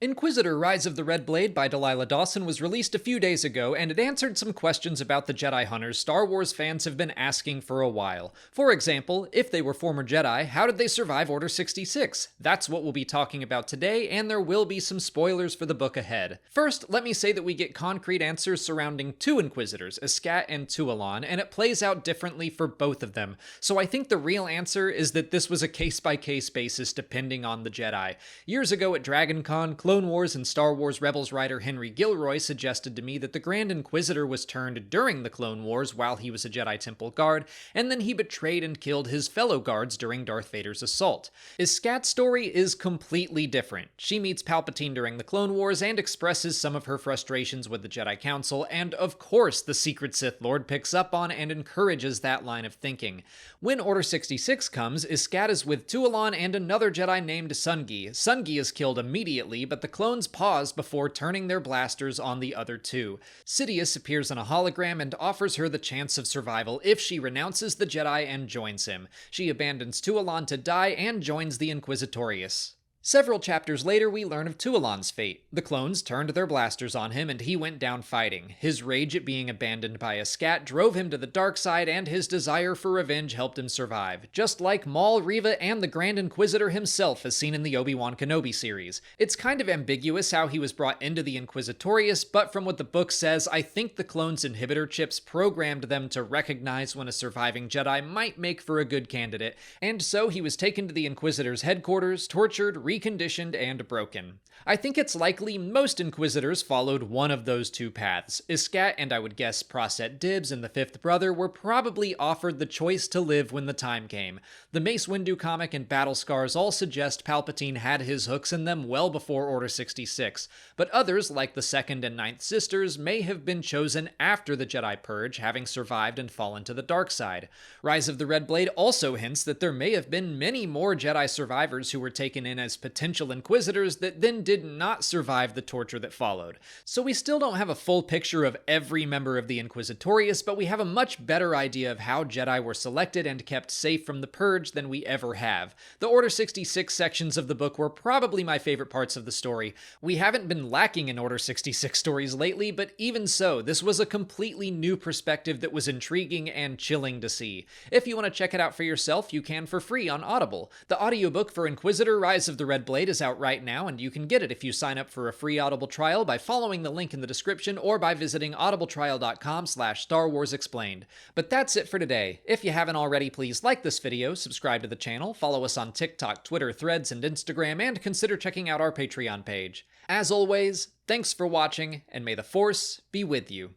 Inquisitor Rise of the Red Blade by Delilah Dawson was released a few days ago, and it answered some questions about the Jedi Hunters Star Wars fans have been asking for a while. For example, if they were former Jedi, how did they survive Order 66? That's what we'll be talking about today, and there will be some spoilers for the book ahead. First, let me say that we get concrete answers surrounding two Inquisitors, Iskat and Tualon, and it plays out differently for both of them. So I think the real answer is that this was a case-by-case basis depending on the Jedi. Years ago at DragonCon, Clone Wars and Star Wars Rebels writer Henry Gilroy suggested to me that the Grand Inquisitor was turned during the Clone Wars while he was a Jedi Temple guard, and then he betrayed and killed his fellow guards during Darth Vader's assault. Iskat's story is completely different. She meets Palpatine during the Clone Wars and expresses some of her frustrations with the Jedi Council, and of course the Secret Sith Lord picks up on and encourages that line of thinking. When Order 66 comes, Iskat is with Tualon and another Jedi named Sungi. Sungi is killed immediately, but the clones pause before turning their blasters on the other two. Sidious appears in a hologram and offers her the chance of survival if she renounces the Jedi and joins him. She abandons Tualon to die and joins the Inquisitorius. Several chapters later, we learn of Tualon's fate. The clones turned their blasters on him and he went down fighting. His rage at being abandoned by Iskat drove him to the dark side, and his desire for revenge helped him survive. Just like Maul, Reva, and the Grand Inquisitor himself as seen in the Obi-Wan Kenobi series. It's kind of ambiguous how he was brought into the Inquisitorius, but from what the book says, I think the clones' inhibitor chips programmed them to recognize when a surviving Jedi might make for a good candidate, and so he was taken to the Inquisitor's headquarters, tortured, reconditioned, and broken. I think it's likely most Inquisitors followed one of those two paths. Iskat, and I would guess Proset Dibs and the Fifth Brother, were probably offered the choice to live when the time came. The Mace Windu comic and battle scars all suggest Palpatine had his hooks in them well before Order 66, but others, like the Second and Ninth Sisters, may have been chosen after the Jedi Purge, having survived and fallen to the dark side. Rise of the Red Blade also hints that there may have been many more Jedi survivors who were taken in as potential Inquisitors that then did not survive the torture that followed. So we still don't have a full picture of every member of the Inquisitorius, but we have a much better idea of how Jedi were selected and kept safe from the Purge than we ever have. The Order 66 sections of the book were probably my favorite parts of the story. We haven't been lacking in Order 66 stories lately, but even so, this was a completely new perspective that was intriguing and chilling to see. If you want to check it out for yourself, you can for free on Audible. The audiobook for Inquisitor Rise of the Red Blade is out right now, and you can get it if you sign up for a free Audible trial by following the link in the description or by visiting audibletrial.com/Star Wars Explained. But that's it for today. If you haven't already, please like this video, subscribe to the channel, follow us on TikTok, Twitter, Threads, and Instagram, and consider checking out our Patreon page. As always, thanks for watching, and may the Force be with you.